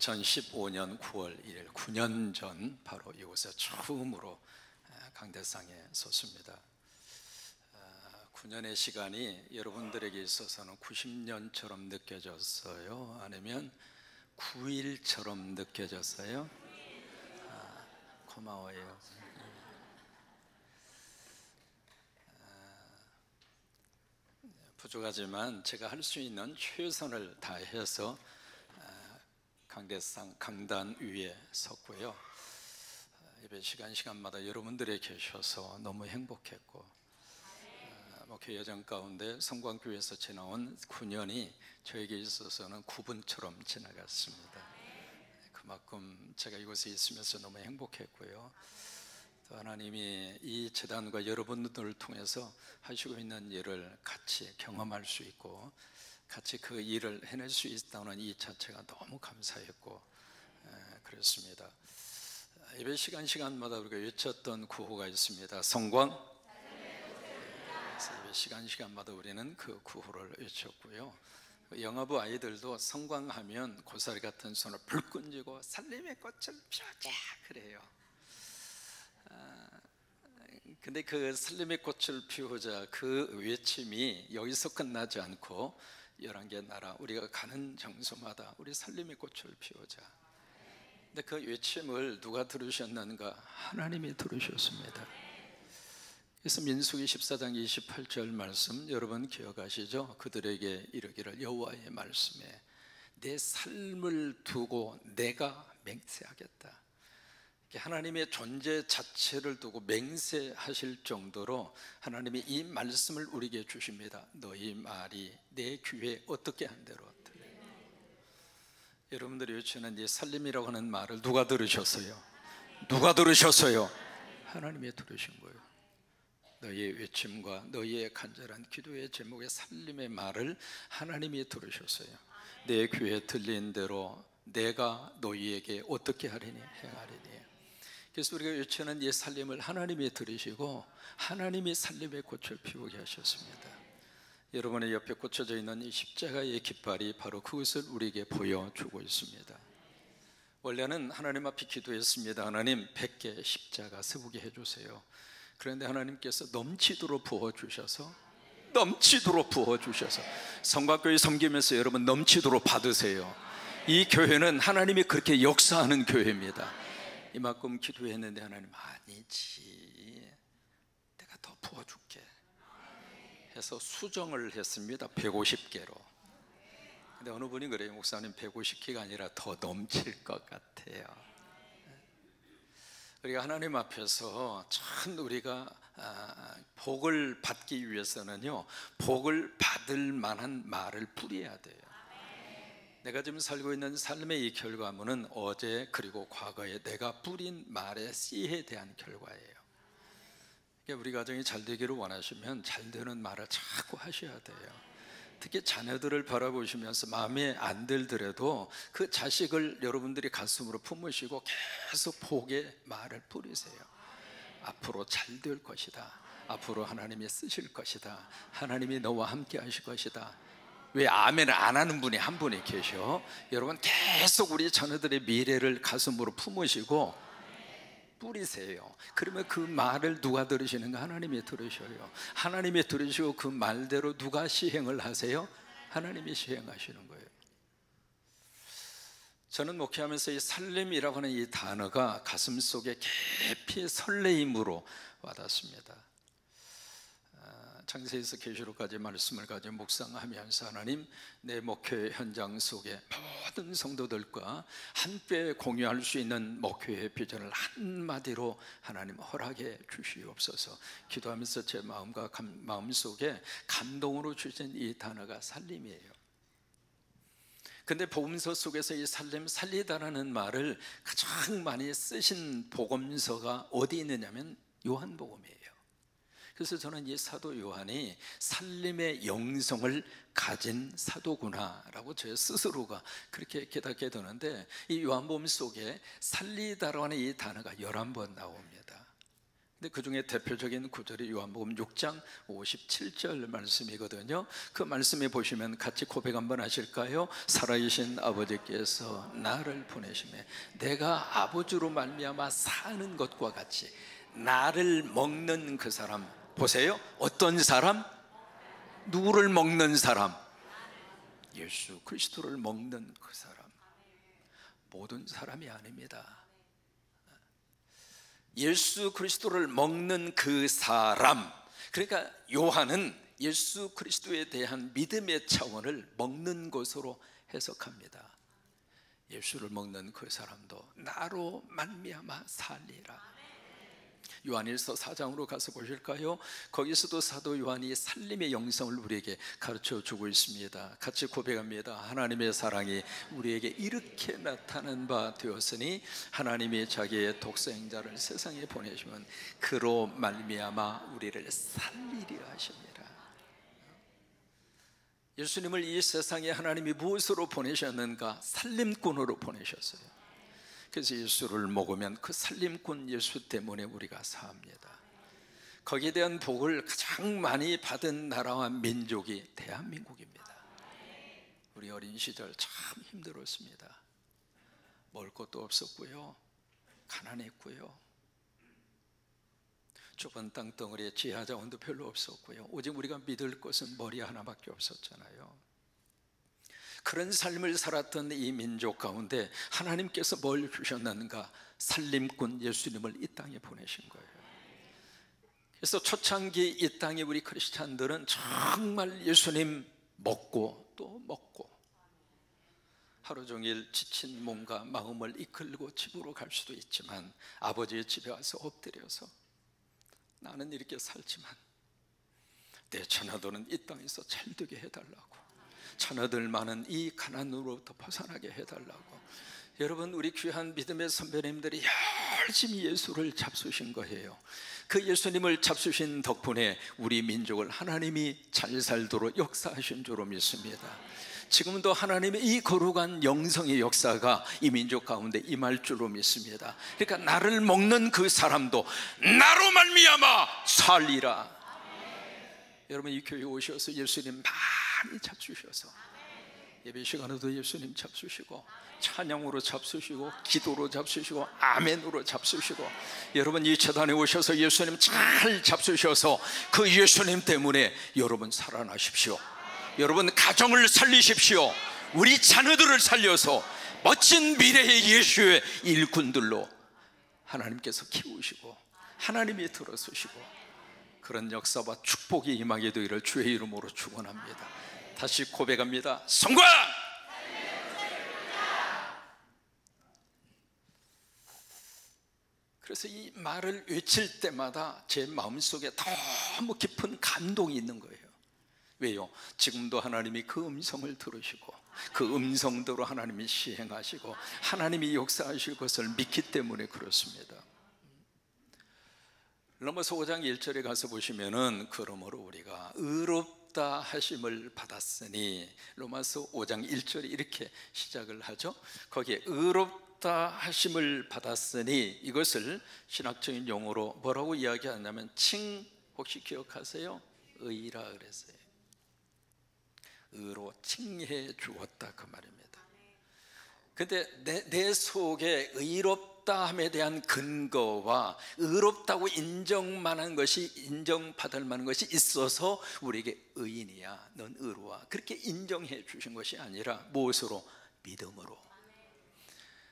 2015년 9월 1일 9년 전 바로 이곳에 처음으로 강대상에 섰습니다. 9년의 시간이 여러분들에게 있어서는 90년처럼 느껴졌어요? 아니면 9일처럼 느껴졌어요? 고마워요. 부족하지만 제가 할 수 있는 최선을 다해서 강대상 강단 위에 섰고요. 예배 시간마다 여러분들이 계셔서 너무 행복했고, 목회 여정 가운데 성광교회에서 지나온 9년이 저에게 있어서는 9분처럼 지나갔습니다. 그만큼 제가 이곳에 있으면서 너무 행복했고요. 또 하나님이 이 재단과 여러분들을 통해서 하시고 있는 일을 같이 경험할 수 있고 같이 그 일을 해낼 수 있다는 이 자체가 너무 감사했고 그렇습니다. 예배 시간마다 우리가 외쳤던 구호가 있습니다. 성광. 예배 시간마다 우리는 그 구호를 외쳤고요. 영화부 아이들도 성광하면 고사리 같은 손을 불끈 쥐고 살림의 꽃을 피우자 그래요. 근데 그 살림의 꽃을 피우자 그 외침이 여기서 끝나지 않고 11개 나라 우리가 가는 장소마다 우리 살림의 꽃을 피우자. 근데 그 외침을 누가 들으셨는가? 하나님이 들으셨습니다. 그래서 민수기 14장 28절 말씀 여러분 기억하시죠? 그들에게 이르기를 여호와의 말씀에 내 삶을 두고 내가 맹세하겠다. 하나님의 존재 자체를 두고 맹세하실 정도로 하나님이 이 말씀을 우리에게 주십니다. 너희 말이 내 귀에 어떻게 한 대로 들리니. 여러분들이 외치는 이 살림이라고 하는 말을 누가 들으셨어요? 누가 들으셨어요? 하나님이 들으신 거예요. 너희의 외침과 너희의 간절한 기도의 제목의 살림의 말을 하나님이 들으셨어요. 내 귀에 들린 대로 내가 너희에게 어떻게 하리니 행하리니. 그래서 우리가 외치는 이 살림을 하나님이 들으시고 하나님이 살림의 꽃을 피우게 하셨습니다. 여러분의 옆에 꽂혀져 있는 이 십자가의 깃발이 바로 그것을 우리에게 보여주고 있습니다. 원래는 하나님 앞에 기도했습니다. 하나님 100개 십자가 세우게 해주세요. 그런데 하나님께서 넘치도록 부어주셔서 성곽교회 섬기면서 여러분 넘치도록 받으세요. 이 교회는 하나님이 그렇게 역사하는 교회입니다. 이만큼 기도했는데 하나님 아니지, 내가 더 부어줄게 해서 수정을 했습니다. 150개로. 근데 어느 분이 그래요. 목사님 150개가 아니라 더 넘칠 것 같아요. 우리가 하나님 앞에서 참 우리가 복을 받기 위해서는요, 복을 받을 만한 말을 뿌려야 돼요. 내가 지금 살고 있는 삶의 이 결과물은 어제 그리고 과거에 내가 뿌린 말의 씨에 대한 결과예요. 우리 가정이 잘 되기를 원하시면 잘 되는 말을 자꾸 하셔야 돼요. 특히 자녀들을 바라보시면서 마음에 안 들더라도 그 자식을 여러분들이 가슴으로 품으시고 계속 복의 말을 뿌리세요. 앞으로 잘 될 것이다. 앞으로 하나님이 쓰실 것이다. 하나님이 너와 함께 하실 것이다. 왜 아멘을 안 하는 분이 한 분이 계셔? 여러분 계속 우리 자녀들의 미래를 가슴으로 품으시고 뿌리세요. 그러면 그 말을 누가 들으시는가? 하나님이 들으셔요. 하나님이 들으시고 그 말대로 누가 시행을 하세요? 하나님이 시행하시는 거예요. 저는 목회하면서 이 살림이라고 하는 이 단어가 가슴속에 깊이 설레임으로 와닿습니다. 창세에서 계시록까지 말씀을 가지고 묵상하면서 하나님 내 목회 현장 속에 모든 성도들과 함께 공유할 수 있는 목회의 비전을 한마디로 하나님 허락해 주시옵소서. 기도하면서 제 마음과 마음속에 감동으로 주신 이 단어가 살림이에요. 근데 복음서 속에서 이 살리다라는 말을 가장 많이 쓰신 복음서가 어디 있느냐면 요한복음이에요. 그래서 저는 이 사도 요한이 살림의 영성을 가진 사도구나라고 제 스스로가 그렇게 깨닫게 되는데, 이 요한복음 속에 살리다라는 이 단어가 11번 나옵니다. 근데 그 중에 대표적인 구절이 요한복음 6장 57절 말씀이거든요. 그 말씀에 보시면 같이 고백 한번 하실까요? 살아계신 아버지께서 나를 보내심에 내가 아버지로 말미암아 사는 것과 같이 나를 먹는 그 사람, 보세요. 어떤 사람? 누구를 먹는 사람? 예수 그리스도를 먹는 그 사람. 모든 사람이 아닙니다. 예수 그리스도를 먹는 그 사람. 그러니까 요한은 예수 그리스도에 대한 믿음의 차원을 먹는 것으로 해석합니다. 예수를 먹는 그 사람도 나로 말미암아 살리라. 요한일서 4장으로 가서 보실까요? 거기서도 사도 요한이 살림의 영성을 우리에게 가르쳐 주고 있습니다. 같이 고백합니다. 하나님의 사랑이 우리에게 이렇게 나타난 바 되었으니 하나님이 자기의 독생자를 세상에 보내시면 그로 말미암아 우리를 살리려 하십니다. 예수님을 이 세상에 하나님이 무엇으로 보내셨는가? 살림꾼으로 보내셨어요. 그래서 예수를 먹으면 그 살림꾼 예수 때문에 우리가 삽니다. 거기에 대한 복을 가장 많이 받은 나라와 민족이 대한민국입니다. 우리 어린 시절 참 힘들었습니다. 먹을 것도 없었고요, 가난했고요, 좁은 땅덩어리에 지하 자원도 별로 없었고요, 오직 우리가 믿을 것은 머리 하나밖에 없었잖아요. 그런 삶을 살았던 이 민족 가운데 하나님께서 뭘 주셨는가? 살림꾼 예수님을 이 땅에 보내신 거예요. 그래서 초창기 이 땅에 우리 크리스찬들은 정말 예수님 먹고 또 먹고, 하루 종일 지친 몸과 마음을 이끌고 집으로 갈 수도 있지만 아버지의 집에 와서 엎드려서 나는 이렇게 살지만 내 자녀들은 이 땅에서 잘되게 해달라고, 자녀들 많은 이 가난으로부터 벗어나게 해달라고. 여러분, 우리 귀한 믿음의 선배님들이 열심히 예수를 잡수신 거예요. 그 예수님을 잡수신 덕분에 우리 민족을 하나님이 잘 살도록 역사하신 줄로 믿습니다. 지금도 하나님의 이 거룩한 영성의 역사가 이 민족 가운데 임할 줄로 믿습니다. 그러니까 나를 먹는 그 사람도 나로 말미암아 살리라. 여러분, 이 교회에 오셔서 예수님 많이 잡수셔서 예배 시간에도 예수님 잡수시고, 찬양으로 잡수시고, 기도로 잡수시고, 아멘으로 잡수시고, 여러분 이 재단에 오셔서 예수님 잘 잡수셔서 그 예수님 때문에 여러분 살아나십시오. 여러분 가정을 살리십시오. 우리 자녀들을 살려서 멋진 미래의 예수의 일꾼들로 하나님께서 키우시고 하나님이 들어서시고 그런 역사와 축복이 임하게 되기를 주의 이름으로 축원합니다. 다시 고백합니다. 성공! 그래서 이 말을 외칠 때마다 제 마음속에 너무 깊은 감동이 있는 거예요. 왜요? 지금도 하나님이 그 음성을 들으시고 그 음성대로 하나님이 시행하시고 하나님이 역사하실 것을 믿기 때문에 그렇습니다. 로마서 5장 1절에 가서 보시면은 그러므로 우리가 의롭다 하심을 받았으니, 로마서 5장 1절이 이렇게 시작을 하죠. 거기에 의롭다 하심을 받았으니, 이것을 신학적인 용어로 뭐라고 이야기하냐면 혹시 기억하세요? 의라 그랬어요. 의로 칭해 주었다 그 말입니다. 근데 내 속에 의롭다함에 대한 근거와 의롭다고 인정받을 만한 것이 있어서 우리에게 의인이야, 넌 의로워, 그렇게 인정해 주신 것이 아니라 무엇으로? 믿음으로.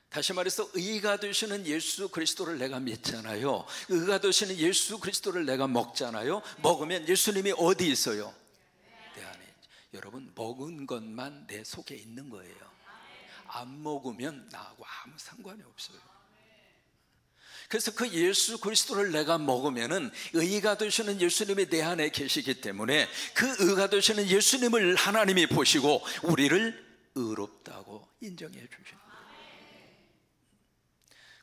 다시 말해서 의가 되시는 예수 그리스도를 내가 믿잖아요. 의가 되시는 예수 그리스도를 내가 먹잖아요. 먹으면 예수님이 어디 있어요? 내 안에. 여러분, 먹은 것만 내 속에 있는 거예요. 안 먹으면 나하고 아무 상관이 없어요. 그래서 그 예수 그리스도를 내가 먹으면은 의가 되시는 예수님이 내 안에 계시기 때문에 그 의가 되시는 예수님을 하나님이 보시고 우리를 의롭다고 인정해 주시는 거예요.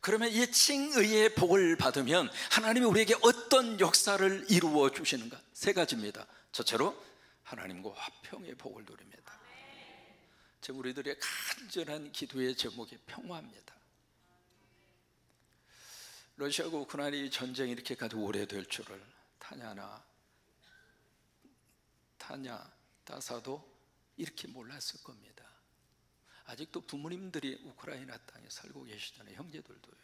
그러면 이 칭의의 복을 받으면 하나님이 우리에게 어떤 역사를 이루어 주시는가? 세 가지입니다. 첫째로 하나님과 화평의 복을 누립니다. 지금 우리들의 간절한 기도의 제목이 평화입니다. 러시아가 우크라이나 전쟁이 이렇게까지 오래될 줄을 타냐 다사도 이렇게 몰랐을 겁니다. 아직도 부모님들이 우크라이나 땅에 살고 계시잖아요. 형제들도요.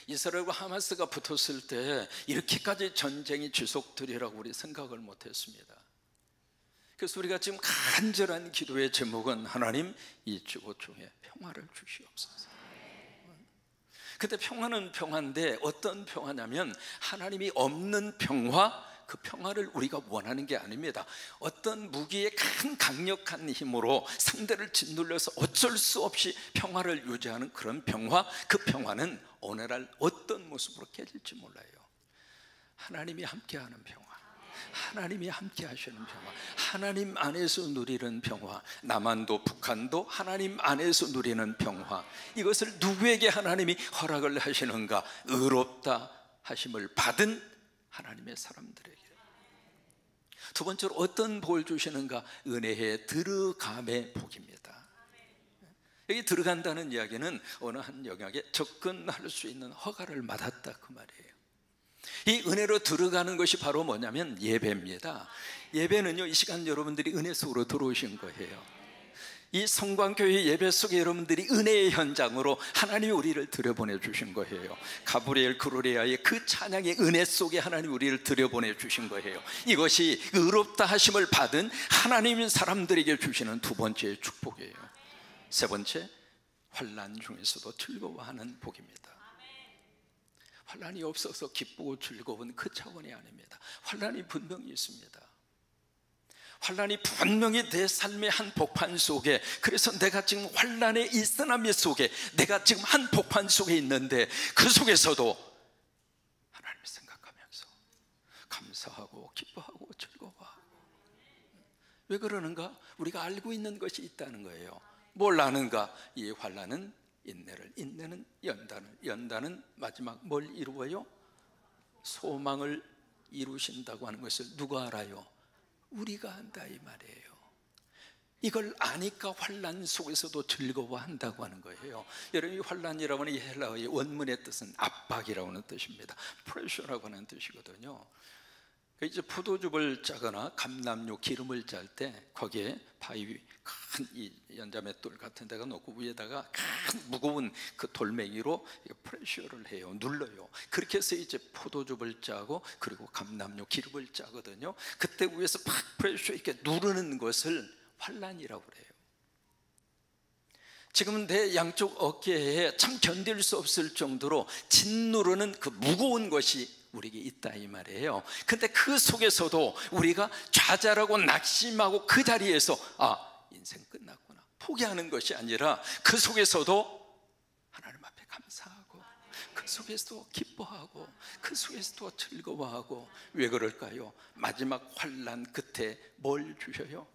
이스라엘과 하마스가 붙었을 때 이렇게까지 전쟁이 지속되리라고 우리 생각을 못했습니다. 그래서 우리가 지금 간절한 기도의 제목은 하나님 이 지구 중에 평화를 주시옵소서. 근데 평화는 평화인데 어떤 평화냐면 하나님이 없는 평화, 그 평화를 우리가 원하는 게 아닙니다. 어떤 무기의 큰 강력한 힘으로 상대를 짓눌러서 어쩔 수 없이 평화를 유지하는 그런 평화, 그 평화는 오늘날 어떤 모습으로 깨질지 몰라요. 하나님이 함께하는 평화, 하나님이 함께 하시는 평화, 하나님 안에서 누리는 평화, 남한도 북한도 하나님 안에서 누리는 평화, 이것을 누구에게 하나님이 허락을 하시는가? 의롭다 하심을 받은 하나님의 사람들에게. 두 번째로 어떤 복을 주시는가? 은혜에 들어감의 복입니다. 여기 들어간다는 이야기는 어느 한 영역에 접근할 수 있는 허가를 받았다, 그 말이에요. 이 은혜로 들어가는 것이 바로 뭐냐면 예배입니다. 예배는요, 이 시간 여러분들이 은혜 속으로 들어오신 거예요. 이 성광교회 예배 속에 여러분들이 은혜의 현장으로 하나님이 우리를 들여보내 주신 거예요. 가브리엘 그루리아의 그 찬양의 은혜 속에 하나님이 우리를 들여보내 주신 거예요. 이것이 의롭다 하심을 받은 하나님인 사람들에게 주시는 두 번째의 축복이에요. 세 번째, 환난 중에서도 즐거워하는 복입니다. 환난이 없어서 기쁘고 즐거운 그 차원이 아닙니다. 환난이 분명히 있습니다. 환난이 분명히 내 삶의 한 복판 속에, 그래서 내가 지금 환난의 이 쓰나미 속에, 내가 지금 한 복판 속에 있는데 그 속에서도 하나님을 생각하면서 감사하고 기뻐하고 즐거워하고. 왜 그러는가? 우리가 알고 있는 것이 있다는 거예요. 뭘 아는가? 이 환난은 인내를, 인내는 연단을, 연단은 마지막 뭘 이루어요? 소망을 이루신다고 하는 것을 누가 알아요? 우리가 안다, 이 말이에요. 이걸 아니까 환난 속에서도 즐거워한다고 하는 거예요. 여러분, 이 환난이라고 하는 이 헬라어의 원문의 뜻은 압박이라고 하는 뜻입니다. 프레셔라고 하는 뜻이거든요. 이제 포도즙을 짜거나 감람유 기름을 짤 때 거기에 바위 큰 이 연자맷돌 같은 데가 놓고 위에다가 큰 무거운 그 돌멩이로 프레셔를 해요. 눌러요. 그렇게 해서 이제 포도즙을 짜고 그리고 감람유 기름을 짜거든요. 그때 위에서 팍 프레셔 이렇게 누르는 것을 환난이라고 그래요. 지금은 내 양쪽 어깨에 참 견딜 수 없을 정도로 짓누르는 그 무거운 것이 우리에게 있다, 이 말이에요. 근데 그 속에서도 우리가 좌절하고 낙심하고 그 자리에서 인생 끝났구나 포기하는 것이 아니라 그 속에서도 하나님 앞에 감사하고 그 속에서도 기뻐하고 그 속에서도 즐거워하고. 왜 그럴까요? 마지막 환난 끝에 뭘 주셔요?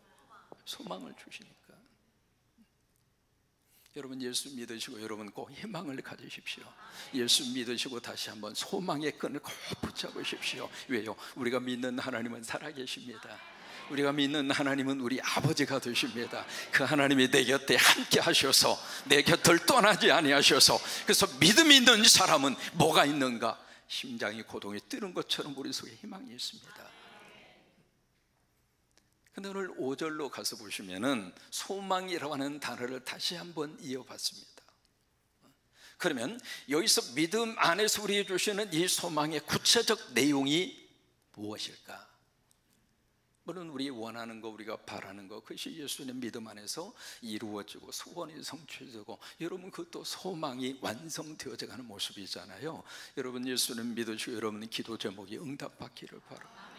소망을 주시니까. 여러분, 예수 믿으시고 여러분 꼭 희망을 가지십시오. 예수 믿으시고 다시 한번 소망의 끈을 꼭 붙잡으십시오. 왜요? 우리가 믿는 하나님은 살아계십니다. 우리가 믿는 하나님은 우리 아버지가 되십니다. 그 하나님이 내 곁에 함께 하셔서 내 곁을 떠나지 아니하셔서, 그래서 믿음 있는 사람은 뭐가 있는가? 심장이 고동이 뛰는 것처럼 우리 속에 희망이 있습니다. 근데 오늘 5절로 가서 보시면은 소망이라고 하는 단어를 다시 한번 이어봤습니다. 그러면 여기서 믿음 안에서 우리에게 주시는 이 소망의 구체적 내용이 무엇일까? 물론 우리 원하는 거, 우리가 바라는 거, 그것이 예수님 믿음 안에서 이루어지고 소원이 성취되고, 여러분 그것도 소망이 완성되어져 가는 모습이잖아요. 여러분 예수님 믿으시고 여러분 기도 제목이 응답받기를 바라고,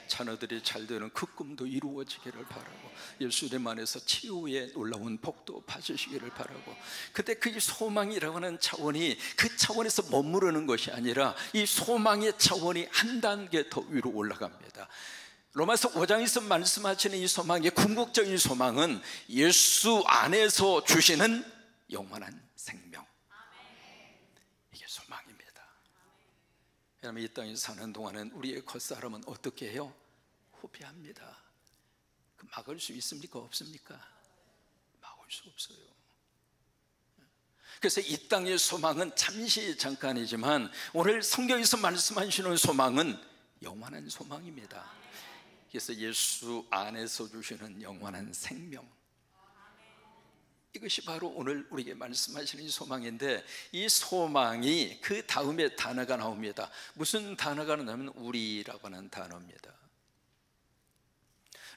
자녀들이 잘 되는 그 꿈도 이루어지기를 바라고, 예수님 안에서 치유의 놀라운 복도 받으시기를 바라고. 근데 그 소망이라고 하는 차원이 그 차원에서 머무르는 것이 아니라 이 소망의 차원이 한 단계 더 위로 올라갑니다. 로마서 5장에서 말씀하시는 이 소망의 궁극적인 소망은 예수 안에서 주시는 영원한 생명, 이게 소망입니다. 왜냐하면 이 땅에 사는 동안은 우리의 겉사람은 어떻게 해요? 후회합니다. 그 막을 수 있습니까? 없습니까? 막을 수 없어요. 그래서 이 땅의 소망은 잠시 잠깐이지만 오늘 성경에서 말씀하시는 소망은 영원한 소망입니다. 그래서 예수 안에서 주시는 영원한 생명, 이것이 바로 오늘 우리에게 말씀하시는 소망인데, 이 소망이 그 다음에 단어가 나옵니다. 무슨 단어가 나오냐면 우리라고 하는 단어입니다.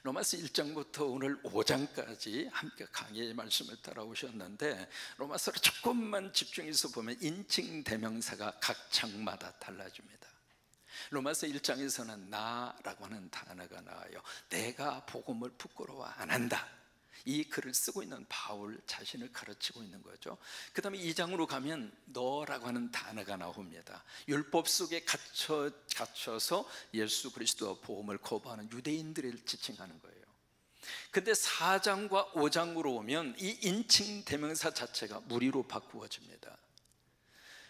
로마서 1장부터 오늘 5장까지 함께 강의의 말씀을 따라오셨는데, 로마서를 조금만 집중해서 보면 인칭 대명사가 각 장마다 달라집니다. 로마서 1장에서는 나라고 하는 단어가 나와요. 내가 복음을 부끄러워 안 한다, 이 글을 쓰고 있는 바울 자신을 가르치고 있는 거죠. 그 다음에 2장으로 가면 너라고 하는 단어가 나옵니다. 율법 속에 갇혀서 예수 그리스도와 복음을 거부하는 유대인들을 지칭하는 거예요. 근데 4장과 5장으로 오면 이 인칭 대명사 자체가 무리로 바꾸어집니다.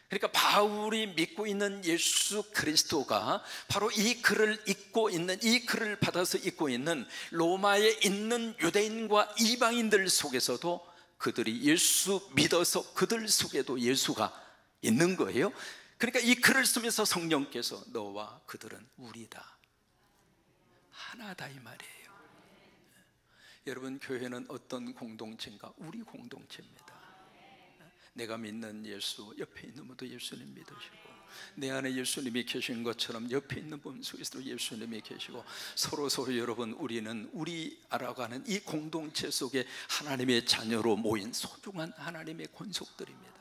그러니까 바울이 믿고 있는 예수 그리스도가 바로 이 글을 읽고 있는, 이 글을 받아서 읽고 있는 로마에 있는 유대인과 이방인들 속에서도 그들이 예수 믿어서 그들 속에도 예수가 있는 거예요. 그러니까 이 글을 쓰면서 성령께서 너와 그들은 우리다, 하나다, 이 말이에요. 여러분, 교회는 어떤 공동체인가? 우리 공동체입니다. 내가 믿는 예수, 옆에 있는 분도 예수님 믿으시고, 내 안에 예수님이 계신 것처럼 옆에 있는 분 속에서도 예수님이 계시고, 서로 여러분, 우리는 우리라고 하는 이 공동체 속에 하나님의 자녀로 모인 소중한 하나님의 권속들입니다.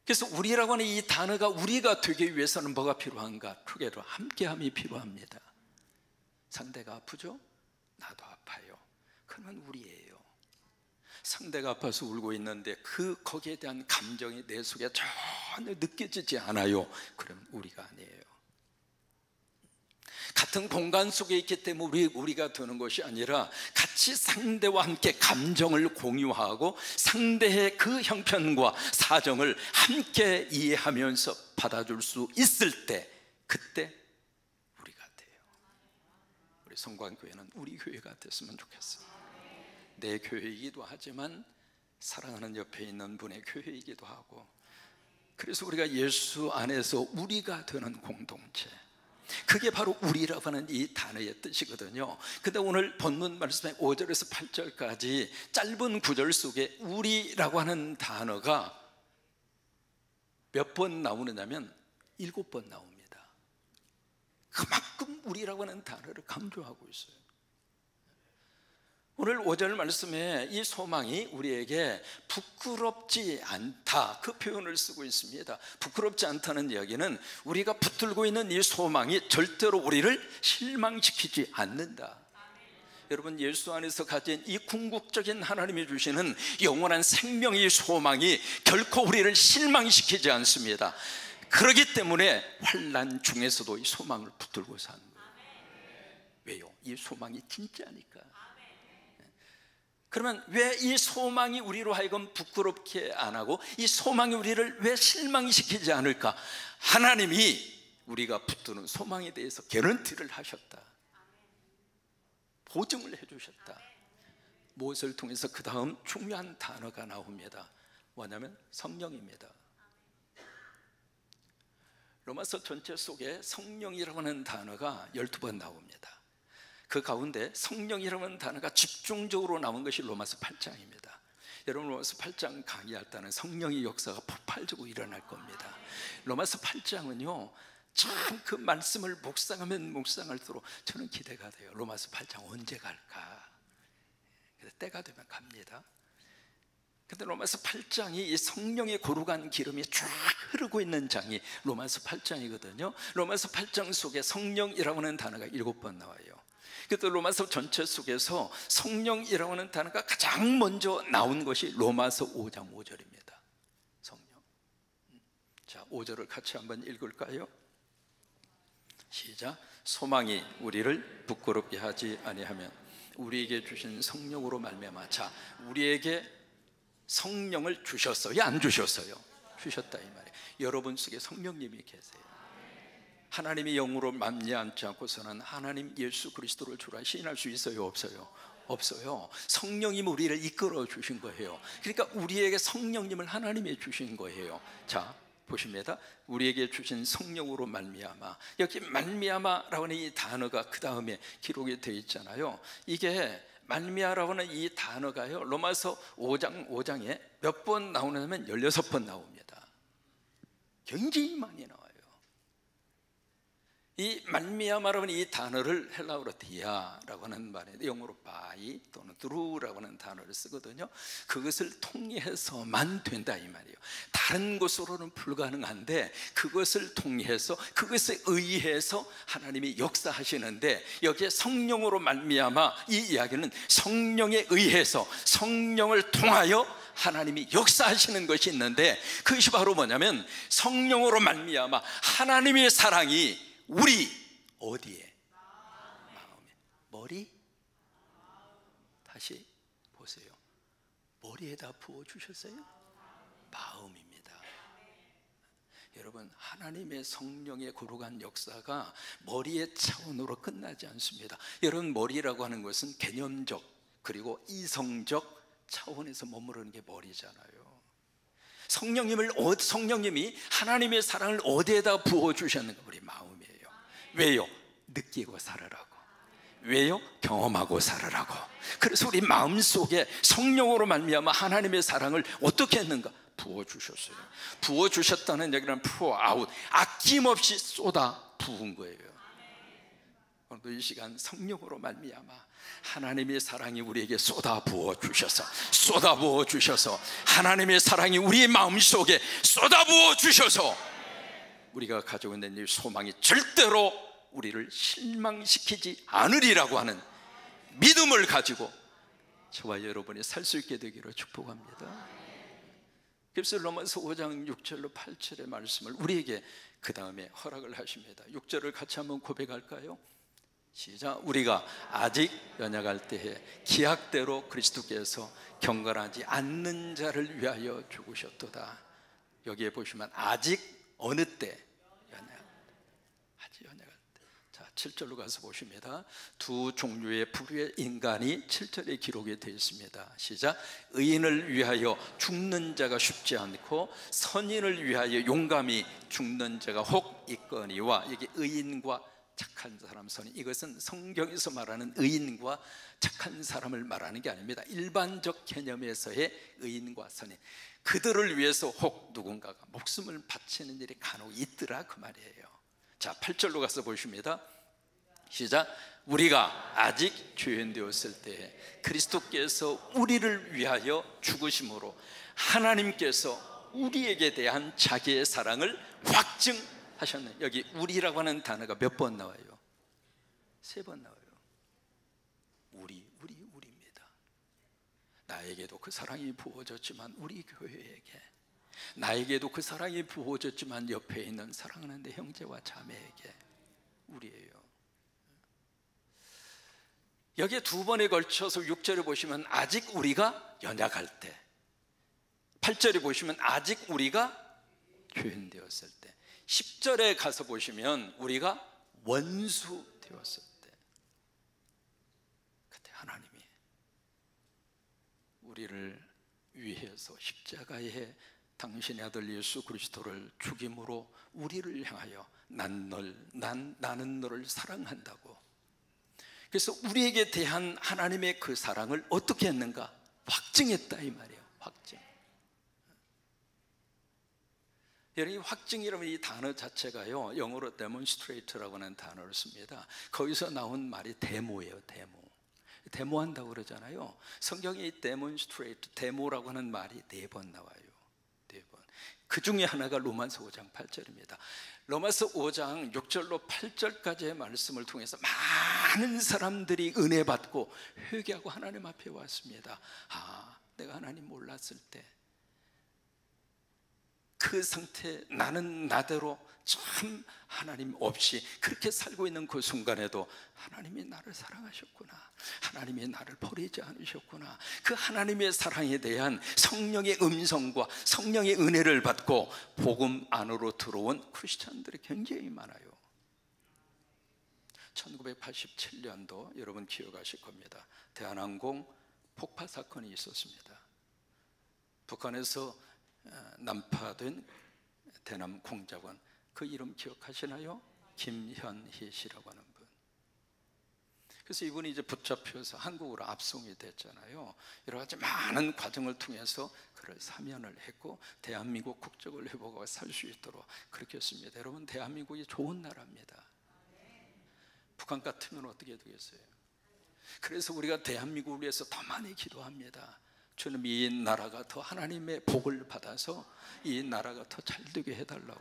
그래서 우리라고 하는 이 단어가 우리가 되기 위해서는 뭐가 필요한가? 투게더, 함께함이 필요합니다. 상대가 아프죠? 나도 아파요. 그러면 우리예요. 상대가 아파서 울고 있는데 거기에 대한 감정이 내 속에 전혀 느껴지지 않아요. 그럼 우리가 아니에요. 같은 공간 속에 있기 때문에 우리가 되는 것이 아니라 같이 상대와 함께 감정을 공유하고 상대의 그 형편과 사정을 함께 이해하면서 받아줄 수 있을 때, 그때 우리가 돼요. 우리 성광교회는 우리 교회가 됐으면 좋겠어요. 내 교회이기도 하지만 사랑하는 옆에 있는 분의 교회이기도 하고, 그래서 우리가 예수 안에서 우리가 되는 공동체, 그게 바로 우리라고 하는 이 단어의 뜻이거든요. 근데 오늘 본문 말씀의 5절에서 8절까지 짧은 구절 속에 우리라고 하는 단어가 몇 번 나오느냐면 7번 나옵니다. 그만큼 우리라고 하는 단어를 강조하고 있어요. 오늘 5절 말씀에 이 소망이 우리에게 부끄럽지 않다, 그 표현을 쓰고 있습니다. 부끄럽지 않다는 이야기는 우리가 붙들고 있는 이 소망이 절대로 우리를 실망시키지 않는다. 여러분, 예수 안에서 가진 이 궁극적인 하나님이 주시는 영원한 생명의 소망이 결코 우리를 실망시키지 않습니다. 그렇기 때문에 환난 중에서도 이 소망을 붙들고 사는 거예요. 왜요? 이 소망이 진짜니까. 그러면 왜 이 소망이 우리로 하여금 부끄럽게 안 하고 이 소망이 우리를 왜 실망시키지 않을까? 하나님이 우리가 붙드는 소망에 대해서 개런티를 하셨다, 보증을 해주셨다. 무엇을 통해서? 그 다음 중요한 단어가 나옵니다. 뭐냐면 성령입니다. 로마서 전체 속에 성령이라고 하는 단어가 12번 나옵니다. 그 가운데 성령이라는 단어가 집중적으로 나온 것이 로마서 8장입니다. 여러분, 로마서 8장 강의할 때는 성령의 역사가 폭발적으로 일어날 겁니다. 로마서 8장은요, 참 그 말씀을 묵상하면 묵상할수록 저는 기대가 돼요. 로마서 8장 언제 갈까? 그래서 때가 되면 갑니다. 근데 로마서 8장이 이 성령의 고루간 기름이 쫙 흐르고 있는 장이 로마서 8장이거든요. 로마서 8장 속에 성령이라고 하는 단어가 7번 나와요. 그래서 로마서 전체 속에서 성령이라고 하는 단어가 가장 먼저 나온 것이 로마서 5장 5절입니다. 성령. 자, 5절을 같이 한번 읽을까요? 시작. 소망이 우리를 부끄럽게 하지 아니하면 우리에게 주신 성령으로 말미암아. 자, 우리에게 성령을 주셨어요? 안 주셨어요? 주셨다, 이 말이에요. 여러분 속에 성령님이 계세요. 하나님이 영으로 말미암지 않고서는 하나님 예수 그리스도를 주라 시인할 수 있어요, 없어요? 없어요. 성령님 우리를 이끌어 주신 거예요. 그러니까 우리에게 성령님을 하나님이 주신 거예요. 자, 보십니다. 우리에게 주신 성령으로 말미암아, 여기 말미암아라고 하는 이 단어가 그 다음에 기록이 되어 있잖아요. 이게 말미암아라고 하는 이 단어가요, 로마서 5장에 몇 번 나오냐면 16번 나옵니다. 굉장히 많이 나와요. 이 말미암아라고 하는 이 단어를 헬라어로 디아라고 하는 말에 영어로 바이 또는 드루라고 하는 단어를 쓰거든요. 그것을 통해서만 된다 이 말이에요. 다른 것으로는 불가능한데 그것을 통해서, 그것에 의해서 하나님이 역사하시는데, 여기에 성령으로 말미암아 이 이야기는 성령에 의해서, 성령을 통하여 하나님이 역사하시는 것이 있는데, 그것이 바로 뭐냐면 성령으로 말미암아 하나님의 사랑이 우리 어디에? 마음에. 머리? 다시 보세요. 머리에다 부어주셨어요? 마음입니다. 여러분, 하나님의 성령의 거룩한 역사가 머리의 차원으로 끝나지 않습니다. 여러분, 머리라고 하는 것은 개념적 그리고 이성적 차원에서 머무르는 게 머리잖아요. 성령님이 하나님의 사랑을 어디에다 부어주셨는가? 우리 마음이에요. 왜요? 느끼고 살으라고. 왜요? 경험하고 살으라고. 그래서 우리 마음속에 성령으로 말미암아 하나님의 사랑을 어떻게 했는가? 부어주셨어요. 부어주셨다는 얘기는 pour out, 아낌없이 쏟아 부은 거예요. 오늘도 이 시간 성령으로 말미암아 하나님의 사랑이 우리에게 쏟아 부어 주셔서 하나님의 사랑이 우리의 마음속에 쏟아 부어 주셔서 우리가 가지고 있는 이 소망이 절대로 우리를 실망시키지 않으리라고 하는 믿음을 가지고 저와 여러분이 살 수 있게 되기를 축복합니다. 그래서 로마서 5장 6절로 8절의 말씀을 우리에게 그 다음에 허락을 하십니다. 6절을 같이 한번 고백할까요? 시작. 우리가 아직 연약할 때에 기약대로 그리스도께서 경건하지 않는 자를 위하여 죽으셨도다. 여기에 보시면 아직 어느 때? 아직 연약할 때. 자, 7절로 가서 보십니다. 두 종류의 부류의 인간이 7절에 기록이 되어 있습니다. 시작. 의인을 위하여 죽는 자가 쉽지 않고 선인을 위하여 용감히 죽는 자가 혹 있거니와, 여기 의인과 착한 사람, 선인, 이것은 성경에서 말하는 의인과 착한 사람을 말하는 게 아닙니다. 일반적 개념에서의 의인과 선인, 그들을 위해서 혹 누군가가 목숨을 바치는 일이 간혹 있더라 그 말이에요. 자, 8절로 가서 보십니다. 시작. 우리가 아직 죄인 되었을 때에 그리스도께서 우리를 위하여 죽으심으로 하나님께서 우리에게 대한 자기의 사랑을 확증하셨네. 여기 우리라고 하는 단어가 몇 번 나와요? 3번 나와요. 우리입니다. 나에게도 그 사랑이 부어졌지만 우리 교회에게, 나에게도 그 사랑이 부어졌지만 옆에 있는 사랑하는 내 형제와 자매에게, 우리예요. 여기에 2번에 걸쳐서 6절에 보시면 아직 우리가 연약할 때, 8절에 보시면 아직 우리가 죄인 되었을 때, 10절에 가서 보시면 우리가 원수 되었을 때, 그때 하나님이 우리를 위해서 십자가에 당신의 아들 예수 그리스도를 죽임으로 우리를 향하여 나는 너를 사랑한다고, 그래서 우리에게 대한 하나님의 그 사랑을 어떻게 했는가? 확증했다 이 말이에요. 확증. 여러분, 이 확증이라는 이 단어 자체가요, 영어로 demonstrate라고 하는 단어를 씁니다. 거기서 나온 말이 데모예요. 데모한다고 그러잖아요. 성경에 이 demonstrate, 데모라고 하는 말이 4번 나와요. 4번. 그 중에 하나가 로마서 5장 8절입니다. 로마서 5장 6절로 8절까지의 말씀을 통해서 많은 사람들이 은혜 받고 회개하고 하나님 앞에 왔습니다. 내가 하나님 몰랐을 때 그 상태, 나는 나대로 참 하나님 없이 그렇게 살고 있는 그 순간에도 하나님이 나를 사랑하셨구나, 하나님이 나를 버리지 않으셨구나, 그 하나님의 사랑에 대한 성령의 음성과 성령의 은혜를 받고 복음 안으로 들어온 크리스찬들이 굉장히 많아요. 1987년도 여러분 기억하실 겁니다. 대한항공 폭파 사건이 있었습니다. 북한에서 난파된 대남 공작원, 그 이름 기억하시나요? 김현희 씨라고 하는 분. 그래서 이분이 이제 붙잡혀서 한국으로 압송이 됐잖아요. 여러 가지 많은 과정을 통해서 그를 사면을 했고 대한민국 국적을 회복하고 살 수 있도록 그렇게 했습니다. 여러분, 대한민국이 좋은 나라입니다. 북한 같으면 어떻게 되겠어요? 그래서 우리가 대한민국을 위해서 더 많이 기도합니다. 주님, 이 나라가 더 하나님의 복을 받아서 이 나라가 더 잘되게 해달라고.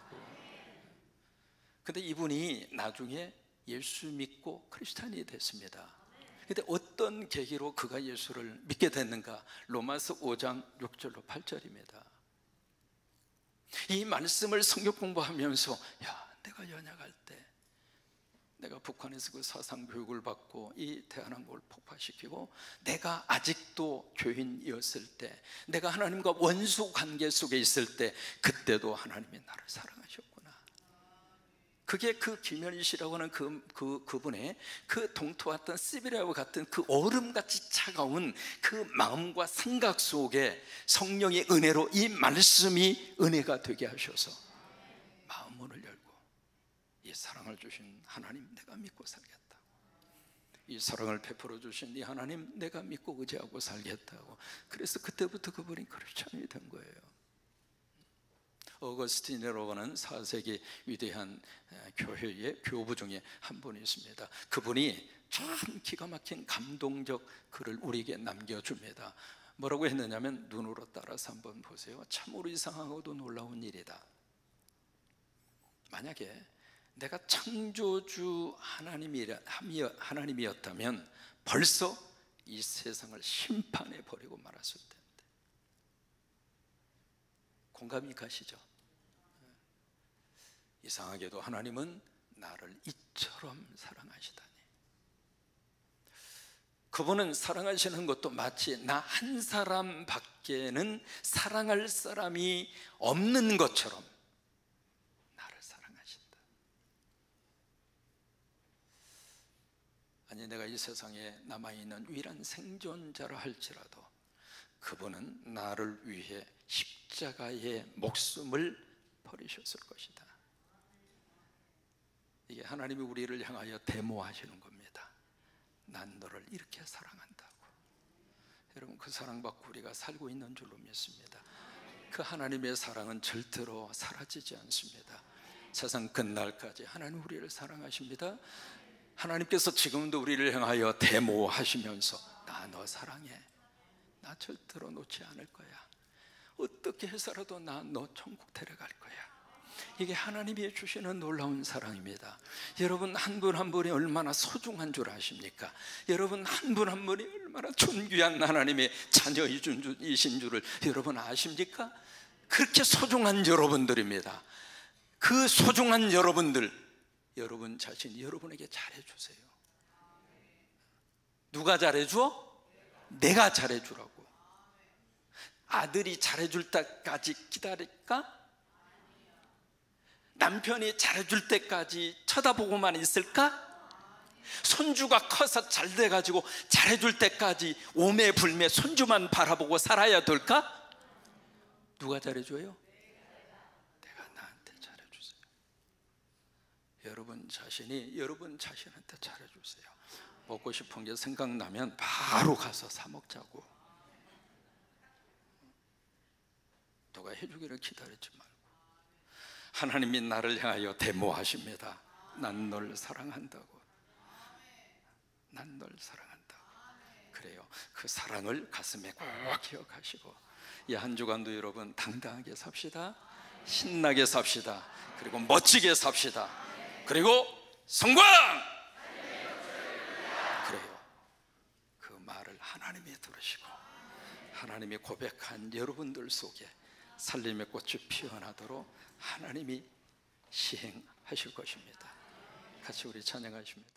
근데 이분이 나중에 예수 믿고 크리스찬이 됐습니다. 근데 어떤 계기로 그가 예수를 믿게 됐는가? 로마서 5장 6절로 8절입니다. 이 말씀을 성경 공부하면서, 야, 내가 연약할 때, 내가 북한에서 그 사상 교육을 받고 이 대한항공을 폭파시키고 내가 아직도 교인이었을 때, 내가 하나님과 원수 관계 속에 있을 때, 그때도 하나님이 나를 사랑하셨구나. 그게 그 김현희 씨라고 하는 그분의 그 동토했던 시베리아와 같은 그 얼음같이 차가운 그 마음과 생각 속에 성령의 은혜로 이 말씀이 은혜가 되게 하셔서 마음 문을 열고, 이 사랑을 주신 하나님 내가 믿고 살겠다, 이 사랑을 베풀어 주신 이 하나님 내가 믿고 의지하고 살겠다고. 그래서 그때부터 그분이 크리스찬이 된 거예요. 어거스틴이라고 하는 4세기 위대한 교회의 교부 중에 한 분이 있습니다. 그분이 참 기가 막힌 감동적 글을 우리에게 남겨줍니다. 뭐라고 했느냐면, 눈으로 따라서 한번 보세요. 참으로 이상하고도 놀라운 일이다. 만약에 내가 창조주 하나님이었다면 벌써 이 세상을 심판해 버리고 말았을 텐데. 공감이 가시죠? 이상하게도 하나님은 나를 이처럼 사랑하시다니. 그분은 사랑하시는 것도 마치 나 한 사람 밖에는 사랑할 사람이 없는 것처럼 나를 사랑하신다. 아니, 내가 이 세상에 남아있는 유일한 생존자라 할지라도 그분은 나를 위해 십자가의 목숨을 버리셨을 것이다. 이게 하나님이 우리를 향하여 데모하시는 겁니다. 난 너를 이렇게 사랑한다고. 여러분, 그 사랑받고 우리가 살고 있는 줄로 믿습니다. 그 하나님의 사랑은 절대로 사라지지 않습니다. 세상 끝날까지 하나님 우리를 사랑하십니다. 하나님께서 지금도 우리를 향하여 데모하시면서, 나 너 사랑해, 나 절대로 놓지 않을 거야, 어떻게 해서라도 나 너 천국 데려갈 거야. 이게 하나님이 주시는 놀라운 사랑입니다. 여러분, 한 분 한 분이 얼마나 소중한 줄 아십니까? 여러분, 한 분 한 분이 얼마나 존귀한 하나님의 자녀이신 줄을 여러분 아십니까? 그렇게 소중한 여러분들입니다. 그 소중한 여러분들, 여러분 자신이 여러분에게 잘해주세요. 누가 잘해줘? 내가 잘해주라고. 아들이 잘해줄 때까지 기다릴까? 남편이 잘해줄 때까지 쳐다보고만 있을까? 손주가 커서 잘 돼가지고 잘해줄 때까지 오매불매 손주만 바라보고 살아야 될까? 누가 잘해줘요? 내가 나한테 잘해주세요. 여러분 자신이 여러분 자신한테 잘해주세요. 먹고 싶은 게 생각나면 바로 가서 사 먹자고. 누가 해주기를 기다리지 말고. 하나님이 나를 향하여 데모하십니다. 난 널 사랑한다고. 난 널 사랑한다고. 그래요. 그 사랑을 가슴에 꼭 기억하시고, 이 한 주간도 여러분 당당하게 삽시다. 신나게 삽시다. 그리고 멋지게 삽시다. 그리고 성공! 그래요. 그 말을 하나님이 들으시고 하나님이 고백한 여러분들 속에 살림의 꽃이 피어나도록 하나님이 시행하실 것입니다. 같이 우리 찬양하십니다.